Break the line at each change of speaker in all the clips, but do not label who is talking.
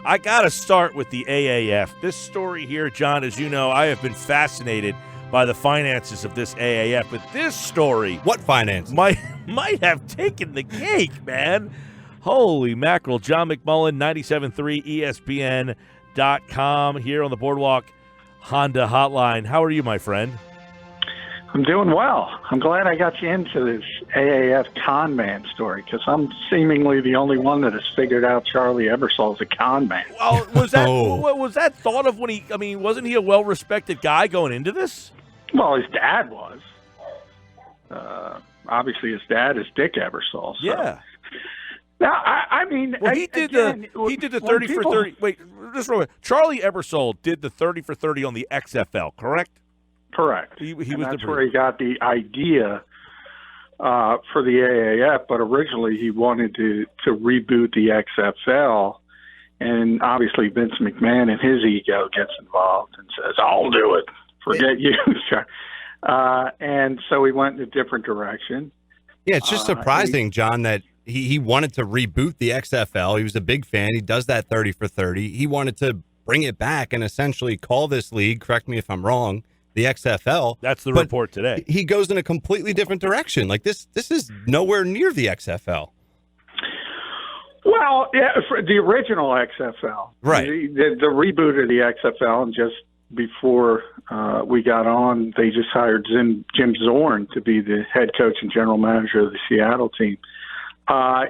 I got to start with the AAF. This story here, John, as you know, I have been fascinated by the finances of this AAF, but this story
What finance?
might have taken the cake, man. Holy mackerel. John McMullen, 97.3 ESPN.com here on the Boardwalk Honda Hotline. How are you, my friend?
I'm doing well. I'm glad I got you into this AAF con man story because I'm seemingly the only one that has figured out Charlie Ebersol's a con man.
Well, was that thought of when wasn't he a well-respected guy going into this?
Well, his dad was. Obviously, his dad is Dick Ebersol. So.
Yeah.
Now, I mean,
well, he did the 30 for 30. Wait, just real quick. Charlie Ebersol did the 30 for 30 on the XFL, correct?
Correct.
He was
that's where he got the idea for the AAF, but originally he wanted to reboot the XFL, and obviously Vince McMahon and his ego gets involved and says, "I'll do it. Forget you." And so he went in a different direction.
Yeah, it's just surprising, John, that he wanted to reboot the XFL. He was a big fan. He does that 30 for 30. He wanted to bring it back and essentially call this league, correct me if I'm wrong, the XFL.
That's the report today.
He goes in a completely different direction. Like this is nowhere near the XFL.
Well, yeah, for the original XFL,
right?
The reboot of the XFL, and just before we got on, they just hired Jim Zorn to be the head coach and general manager of the Seattle team.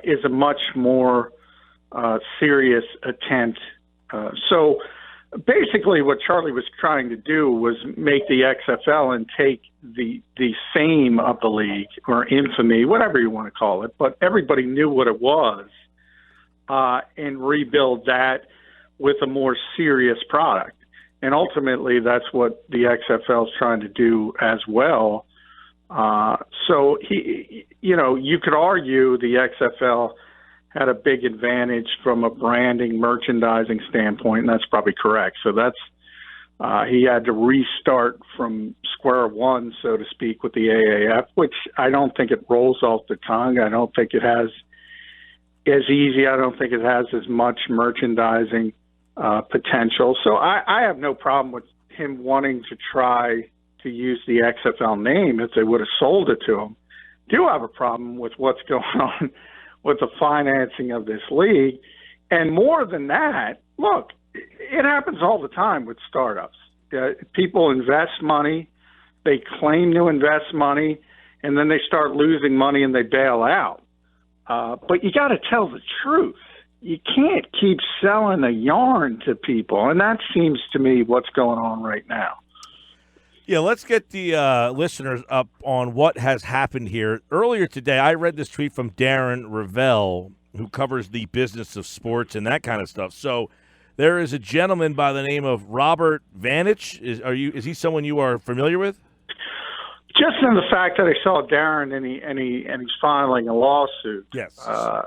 Is a much more serious attempt. So basically what Charlie was trying to do was make the XFL and take the fame of the league, or infamy, whatever you want to call it, but everybody knew what it was, and rebuild that with a more serious product. And ultimately that's what the XFL is trying to do as well. So you could argue the XFL had a big advantage from a branding, merchandising standpoint, and that's probably correct. So that's he had to restart from square one, so to speak, with the AAF, which I don't think it rolls off the tongue. I don't think it has as easy. I don't think it has as much merchandising potential. So I have no problem with him wanting to try to use the XFL name if they would have sold it to him. Do have a problem with what's going on with the financing of this league. And more than that, look, it happens all the time with startups. People invest money, they claim to invest money, and then they start losing money and they bail out. But you got to tell the truth. You can't keep selling a yarn to people, and that seems to me what's going on right now.
Yeah, let's get the listeners up on what has happened here. Earlier today, I read this tweet from Darren Ravel, who covers the business of sports and that kind of stuff. So there is a gentleman by the name of Robert Vanich. Is he someone you are familiar with?
Just in the fact that I saw Darren and he's filing a lawsuit.
Yes.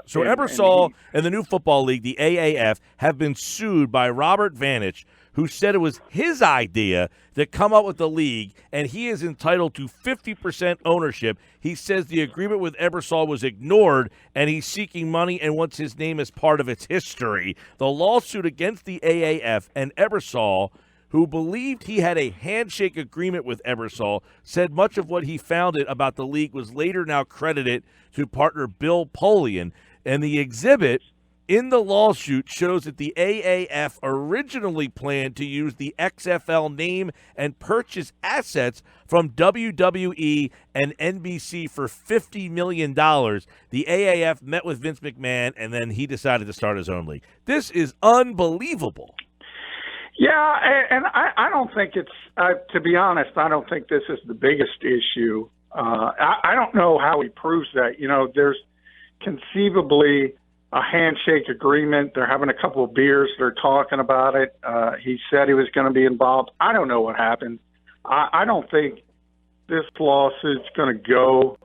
So Ebersol and the new football league, the AAF, have been sued by Robert Vanich, who said it was his idea to come up with the league, and he is entitled to 50% ownership. He says the agreement with Ebersol was ignored, and he's seeking money and wants his name as part of its history. The lawsuit against the AAF and Ebersol, who believed he had a handshake agreement with Ebersol, said much of what he found about the league was later now credited to partner Bill Polian. And the exhibit in the lawsuit shows that the AAF originally planned to use the XFL name and purchase assets from WWE and NBC for $50 million. The AAF met with Vince McMahon, and then he decided to start his own league. This is unbelievable.
Yeah, and I don't think it's, to be honest, I don't think this is the biggest issue. I don't know how he proves that. There's conceivably a handshake agreement. They're having a couple of beers. They're talking about it. He said he was going to be involved. I don't know what happened. I don't think this lawsuit's going to go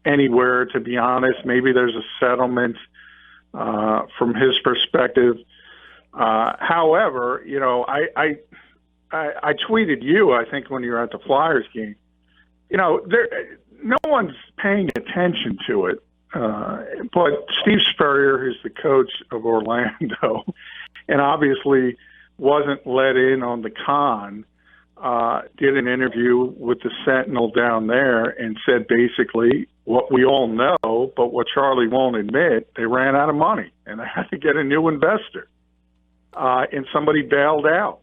anywhere, to be honest. Maybe there's a settlement from his perspective. However, I tweeted you, I think, when you were at the Flyers game. No one's paying attention to it. But Steve Spurrier, who's the coach of Orlando, and obviously wasn't let in on the con, did an interview with the Sentinel down there and said basically what we all know, but what Charlie won't admit, they ran out of money and they had to get a new investor. And somebody bailed out.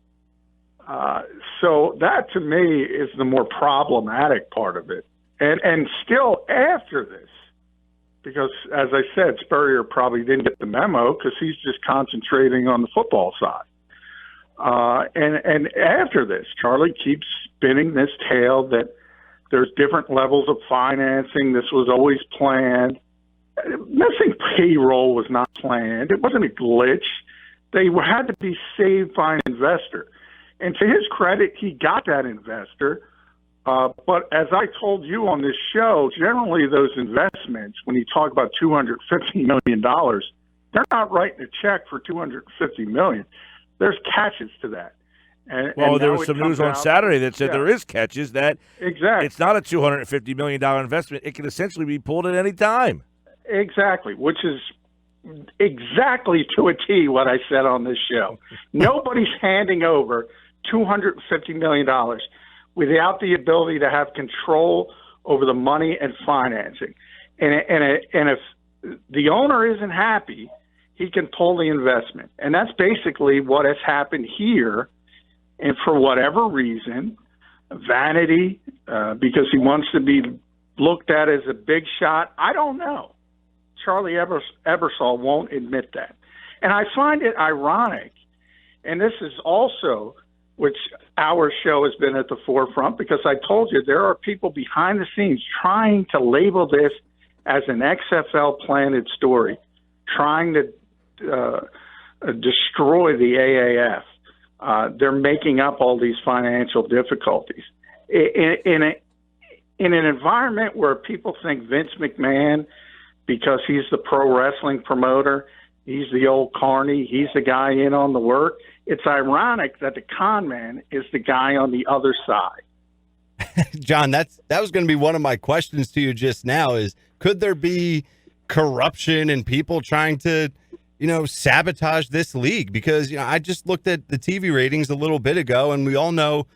So that to me is the more problematic part of it. And still after this, because as I said, Spurrier probably didn't get the memo because he's just concentrating on the football side. And after this, Charlie keeps spinning this tale that there's different levels of financing. This was always planned. Missing payroll was not planned. It wasn't a glitch. They had to be saved by an investor. And to his credit, he got that investor. But as I told you on this show, generally those investments, when you talk about $250 million, they're not writing a check for $250 million. There's catches to that. And
there was some news on Saturday that said there is catches, that
exactly.
It's not a $250 million investment. It can essentially be pulled at any time. Exactly,
which is exactly to a T what I said on this show. Nobody's handing over $250 million without the ability to have control over the money and financing. And if the owner isn't happy, he can pull the investment. And that's basically what has happened here. And for whatever reason, vanity, because he wants to be looked at as a big shot, I don't know. Charlie Ebersol won't admit that. And I find it ironic, and this is also, which our show has been at the forefront, because I told you there are people behind the scenes trying to label this as an XFL planted story, trying to destroy the AAF. They're making up all these financial difficulties. In an environment where people think Vince McMahon, because he's the pro wrestling promoter, he's the old carny, he's the guy in on the work, it's ironic that the con man is the guy on the other side.
John, that was going to be one of my questions to you just now, is could there be corruption and people trying to, sabotage this league? Because, I just looked at the TV ratings a little bit ago, and we all know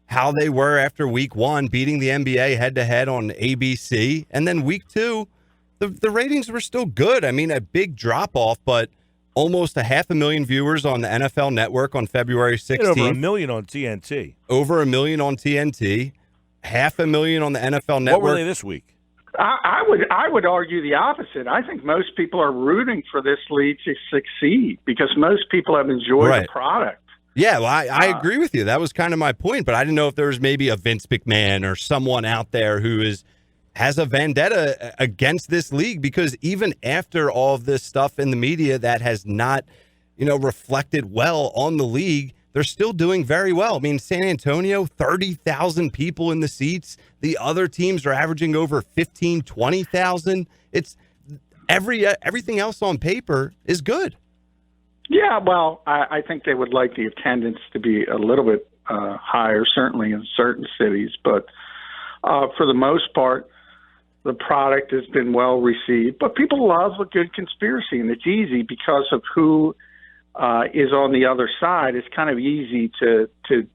how they were after week one, beating the NBA head-to-head on ABC. And then week two, the ratings were still good. I mean, a big drop-off, but almost 500,000 viewers on the NFL Network on February 16th.
Over 1 million on TNT.
Over 1 million on TNT. 500,000 on the NFL Network.
What were they this week?
I would argue the opposite. I think most people are rooting for this league to succeed because most people have enjoyed the product.
Yeah, well, I agree with you. That was kind of my point, but I didn't know if there was maybe a Vince McMahon or someone out there who has a vendetta against this league, because even after all of this stuff in the media that has not, reflected well on the league, they're still doing very well. I mean, San Antonio, 30,000 people in the seats. The other teams are averaging over 15, 20,000. It's everything else on paper is good.
Yeah, well, I think they would like the attendance to be a little bit higher, certainly in certain cities. But for the most part, the product has been well received. But people love a good conspiracy, and it's easy because of who is on the other side. It's kind of easy to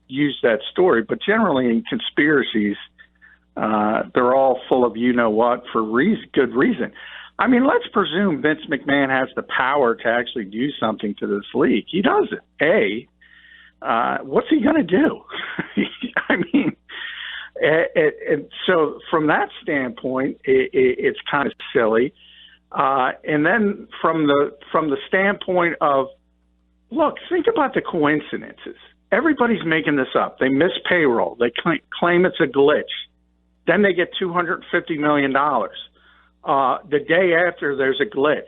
use that story. But generally in conspiracies, they're all full of you-know-what for good reason. I mean, let's presume Vince McMahon has the power to actually do something to this league. He doesn't. What's he going to do? I mean, and so from that standpoint, it's kind of silly. And then from the standpoint of, look, think about the coincidences. Everybody's making this up. They miss payroll. They claim it's a glitch. Then they get $250 million. The day after, there's a glitch.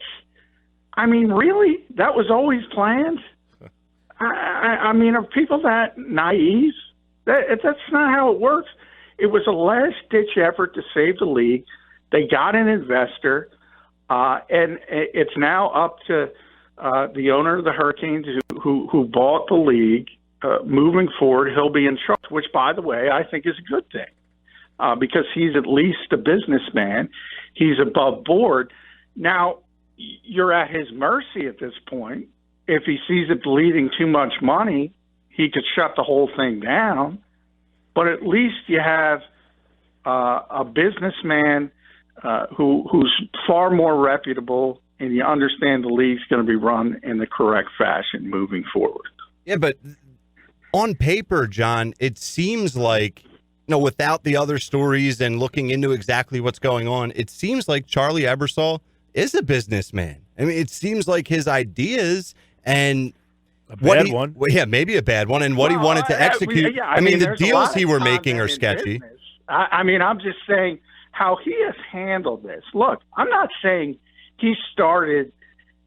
I mean, really? That was always planned? I mean, are people that naive? That's not how it works. It was a last-ditch effort to save the league. They got an investor, and it's now up to the owner of the Hurricanes who bought the league. Moving forward, he'll be in charge, which, by the way, I think is a good thing because he's at least a businessman. He's above board. Now, you're at his mercy at this point. if he sees it bleeding too much money, he could shut the whole thing down. But at least you have a businessman who's far more reputable, and you understand the league's going to be run in the correct fashion moving forward.
Yeah, but on paper, John, it seems like, without the other stories and looking into exactly what's going on, it seems like Charlie Ebersol is a businessman. I mean, it seems like his ideas and
one.
Well, yeah, maybe a bad one, and what he wanted to execute.
I mean,
the deals he were making are sketchy.
I mean, I'm just saying how he has handled this. Look, I'm not saying he started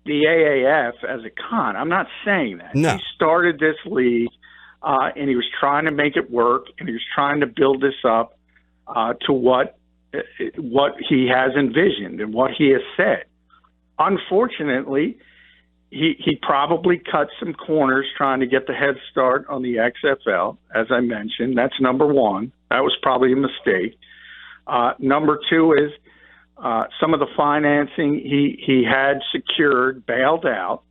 the AAF as a con. I'm not saying that.
No.
He started this league, and he was trying to make it work, and he was trying to build this up to what he has envisioned and what he has said. Unfortunately, he probably cut some corners trying to get the head start on the XFL, as I mentioned. That's number one. That was probably a mistake. Number two is some of the financing he had secured bailed out.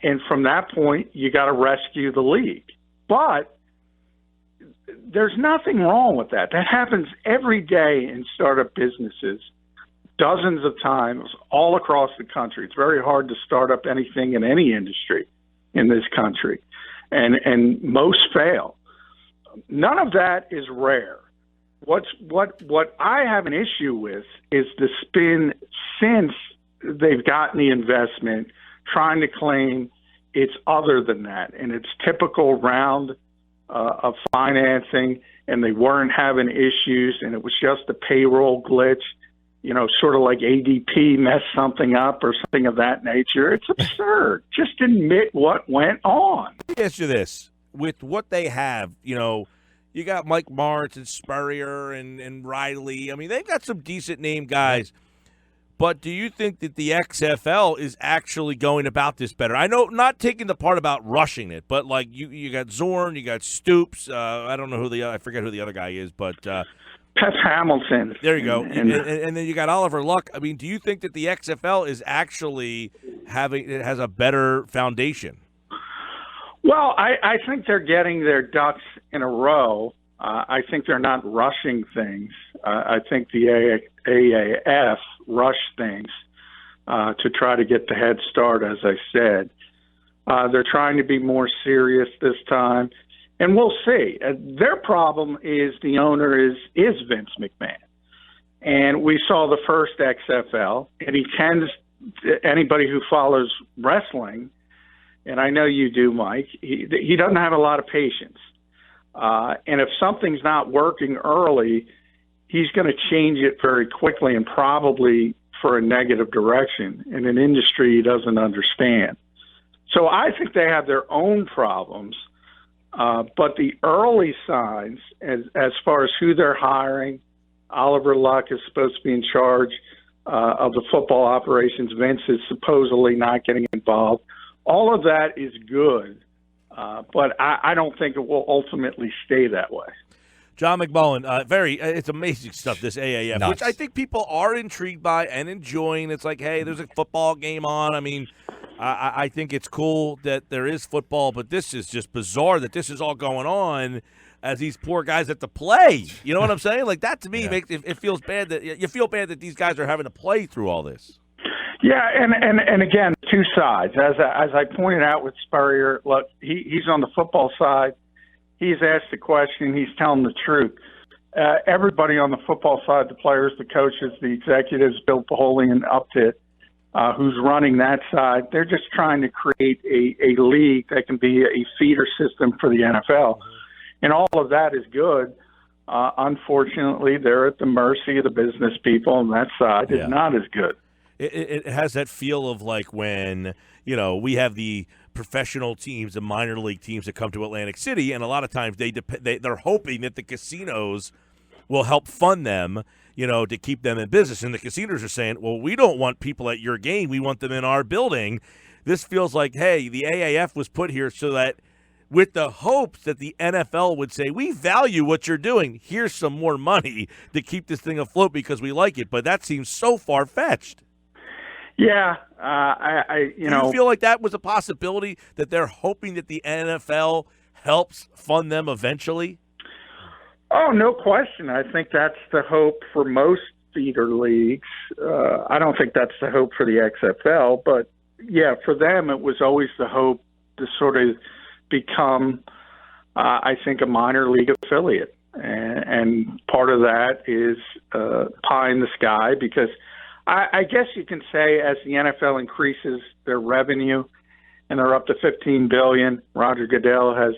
And from that point, you got to rescue the league. But there's nothing wrong with that. That happens every day in startup businesses, dozens of times all across the country. It's very hard to start up anything in any industry in this country, and most fail. None of that is rare. What I have an issue with is the spin since they've gotten the investment, trying to claim it's other than that, and it's typical round of financing, and they weren't having issues, and it was just a payroll glitch, sort of like ADP messed something up or something of that nature. It's absurd. Just admit what went on.
Let me ask you this. With what they have, you got Mike Martz and Spurrier and Riley. I mean, they've got some decent name guys. But do you think that the XFL is actually going about this better? I know, not taking the part about rushing it, but like you got Zorn, you got Stoops. I don't know I forget who the other guy is, but
Pep Hamilton.
There you go. And then you got Oliver Luck. I mean, do you think that the XFL is actually has a better foundation?
Well, I think they're getting their ducks in a row. I think they're not rushing things. I think the AAF rushed things to try to get the head start, as I said. They're trying to be more serious this time, and we'll see. Their problem is the owner is Vince McMahon. And we saw the first XFL, and he tends – anybody who follows wrestling, and I know you do, Mike, he doesn't have a lot of patience. And if something's not working early, he's going to change it very quickly and probably for a negative direction in an industry he doesn't understand. So I think they have their own problems, but the early signs, as far as who they're hiring, Oliver Luck is supposed to be in charge of the football operations. Vince is supposedly not getting involved. All of that is good. But I don't think it will ultimately stay that way.
John McMullen, it's amazing stuff, this AAF,
Nuts.
which I think people are intrigued by and enjoying. It's like, hey, there's a football game on. I mean, I think it's cool that there is football, but this is just bizarre that this is all going on as these poor guys have to play. You know what I'm saying? Like, that to me makes it feels bad that you feel bad that these guys are having to play through all this.
Yeah, and again, two sides. As I pointed out with Spurrier, look, he's on the football side. He's asked the question. He's telling the truth. Everybody on the football side, the players, the coaches, the executives, Bill Paholian up to who's running that side, they're just trying to create a league that can be a feeder system for the NFL. And all of that is good. Unfortunately, they're at the mercy of the business people on that side. It's not as good.
It has that feel of like when, we have the professional teams and minor league teams that come to Atlantic City, and a lot of times they're hoping that the casinos will help fund them, to keep them in business. And the casinos are saying, well, we don't want people at your game. We want them in our building. This feels like, hey, the AAF was put here so that with the hopes that the NFL would say, we value what you're doing. Here's some more money to keep this thing afloat because we like it. But that seems so far-fetched.
Yeah,
Do you feel like that was a possibility, that they're hoping that the NFL helps fund them eventually?
Oh, no question. I think that's the hope for most feeder leagues. I don't think that's the hope for the XFL, but yeah, for them it was always the hope to sort of become, I think, a minor league affiliate. And part of that is pie in the sky, because I guess you can say as the NFL increases their revenue and they're up to $15 billion, Roger Goodell has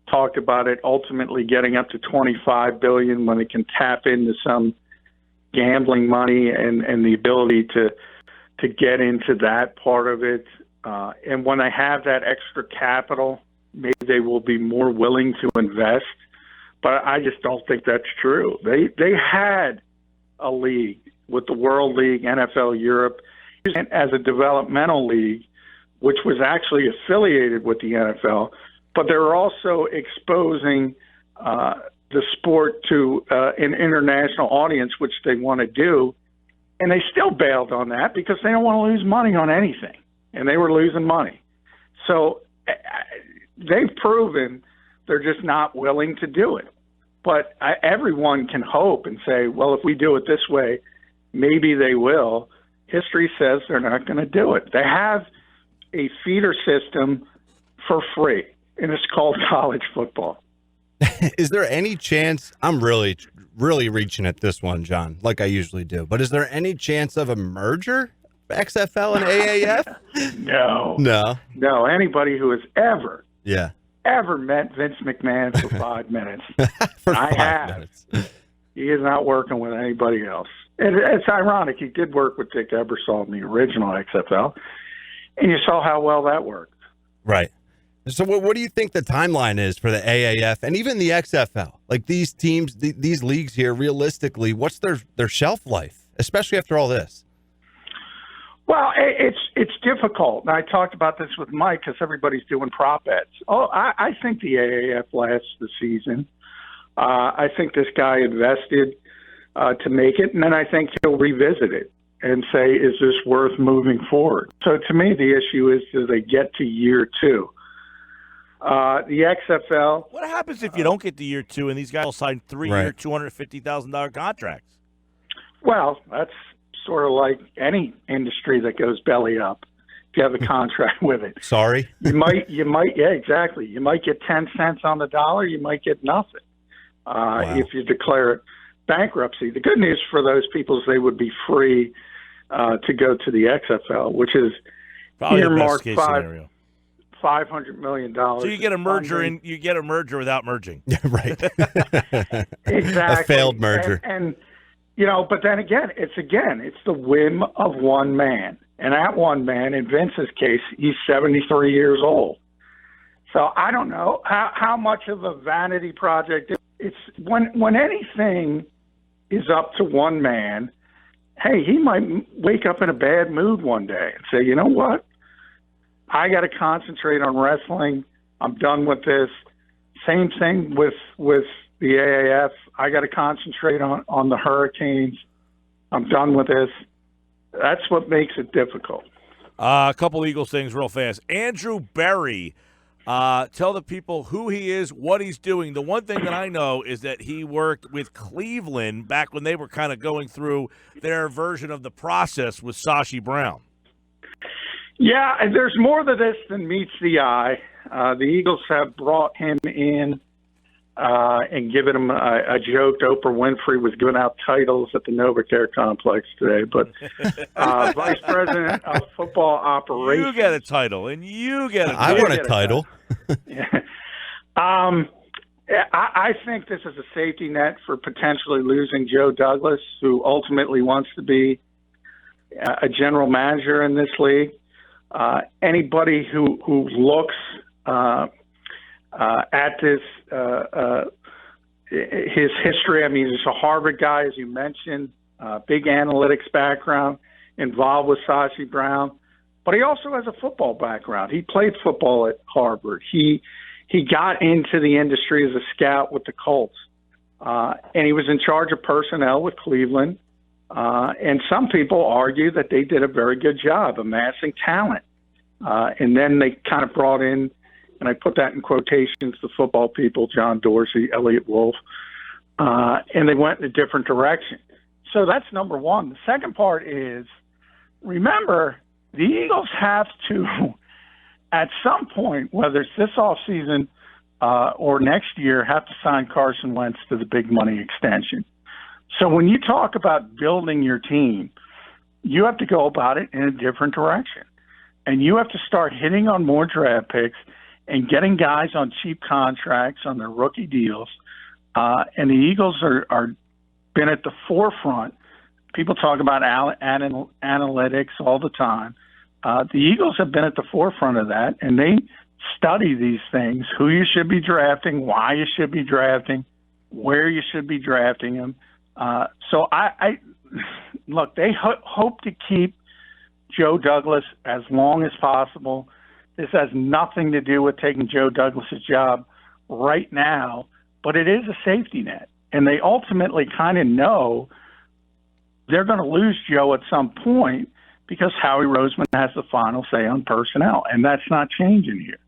talked about it ultimately getting up to $25 billion when they can tap into some gambling money and the ability to get into that part of it. And when they have that extra capital, maybe they will be more willing to invest. But I just don't think that's true. They had a league with the World League, NFL Europe, as a developmental league, which was actually affiliated with the NFL, but they're also exposing the sport to an international audience, which they want to do. And they still bailed on that because they don't want to lose money on anything. And they were losing money. So they've proven they're just not willing to do it. But everyone can hope and say, well, if we do it this way, maybe they will. History says they're not going to do it. They have a feeder system for free, and it's called college football.
Is there any chance, I'm really reaching at this one, John, like I usually do, but is there any chance of a merger, XFL and AAF?
No. Anybody who has ever met Vince McMahon for 5 minutes, minutes. He is not working with anybody else. And it's ironic. He did work with Dick Ebersol in the original XFL, and you saw how well that worked.
Right. So what do you think the timeline is for the AAF and even the XFL? Like these teams, these leagues here, realistically, what's their shelf life, especially after all this?
Well, it's difficult. And I talked about this with Mike because everybody's doing prop bets. I think the AAF lasts the season. I think this guy invested to make it, and then I think he'll revisit it and say, is this worth moving forward? So to me, the issue is, do they get to year 2? The XFL.
What happens if you don't get to year 2 and these guys will sign 3-year, $250,000 contracts?
Well, that's sort of like any industry that goes belly up. If you have a contract with it,
sorry,
you might, yeah, exactly. You might get 10 cents on the dollar. You might get nothing if you declare bankruptcy. The good news for those people is they would be free to go to the XFL, which is
probably earmarked
$500 million.
So you get a merger, and you get a merger without merging.
Right.
Exactly.
A failed merger.
And but then again, it's the whim of one man. And that one man, in Vince's case, he's 73 years old. So I don't know how much of a vanity project it's when anything is up to one man. Hey, he might wake up in a bad mood one day and say, you know what? I got to concentrate on wrestling. I'm done with this. Same thing with the AAF. I got to concentrate on the Hurricanes. I'm done with this. That's what makes it difficult.
A couple Eagles things real fast. Andrew Berry, tell the people who he is, what he's doing. The one thing that I know is that he worked with Cleveland back when they were kind of going through their version of the process with Sashi Brown.
Yeah, and there's more to this than meets the eye. The Eagles have brought him in and given him a joke. Oprah Winfrey was giving out titles at the NovaCare complex today, but Vice President of Football Operations.
You get a title, and you get a title.
I want a title.
Yeah. I think this is a safety net for potentially losing Joe Douglas, who ultimately wants to be a general manager in this league. Anybody who looks at this, his history, I mean, he's a Harvard guy, as you mentioned, big analytics background, involved with Sashi Brown, but he also has a football background. He played football at Harvard. He got into the industry as a scout with the Colts, and he was in charge of personnel with Cleveland. And some people argue that they did a very good job amassing talent. And then they kind of brought in, and I put that in quotations, the football people, John Dorsey, Elliott Wolf, and they went in a different direction. So that's number one. The second part is, remember, the Eagles have to, at some point, whether it's this offseason or next year, have to sign Carson Wentz to the big money extension. So when you talk about building your team, you have to go about it in a different direction. And you have to start hitting on more draft picks and getting guys on cheap contracts on their rookie deals. And the Eagles are been at the forefront. People talk about analytics all the time. The Eagles have been at the forefront of that, and they study these things, who you should be drafting, why you should be drafting, where you should be drafting them. So I look, they hope to keep Joe Douglas as long as possible. This has nothing to do with taking Joe Douglas's job right now, but it is a safety net. And they ultimately kind of know they're going to lose Joe at some point because Howie Roseman has the final say on personnel, and that's not changing here.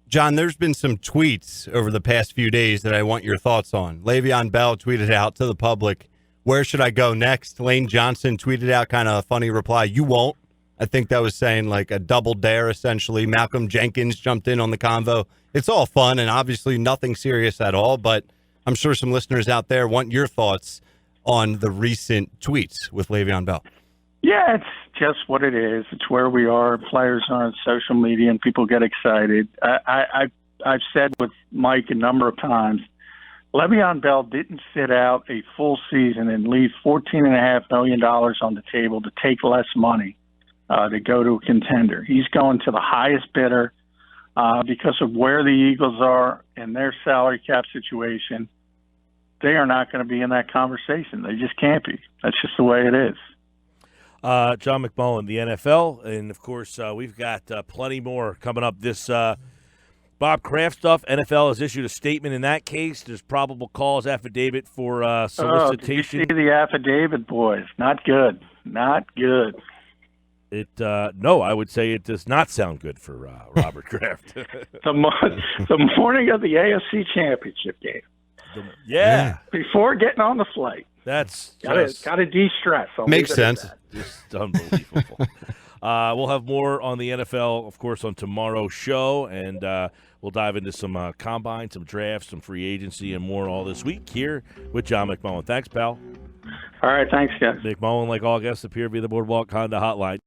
John, there's been some tweets over the past few days that I want your thoughts on. Le'Veon Bell tweeted out to the public, "Where should I go next?" Lane Johnson tweeted out kind of a funny reply, "You won't." I think that was saying like a double dare, essentially. Malcolm Jenkins jumped in on the convo. It's all fun and obviously nothing serious at all, but I'm sure some listeners out there want your thoughts on the recent tweets with Le'Veon Bell.
Yeah, it's just what it is. It's where we are. Players are on social media and people get excited. I've said with Mike a number of times, Le'Veon Bell didn't sit out a full season and leave $14.5 million on the table to take less money to go to a contender. He's going to the highest bidder because of where the Eagles are and their salary cap situation. They are not going to be in that conversation. They just can't be. That's just the way it is.
John McMullen, the NFL, and, of course, we've got plenty more coming up. This Bob Kraft stuff, NFL has issued a statement in that case. There's probable cause affidavit for solicitation.
Oh, did you see the affidavit, boys? Not good. Not good.
No, I would say it does not sound good for Robert Kraft.
the morning of the AFC Championship game.
Yeah.
Before getting on the flight.
That's
got to de-stress.
Makes sense.
Just unbelievable. We'll have more on the NFL, of course, on tomorrow's show, and we'll dive into some combine, some drafts, some free agency, and more all this week here with John McMullen. Thanks, pal.
All right, thanks, guys.
McMullen, like all guests, appear via the Boardwalk Honda hotline.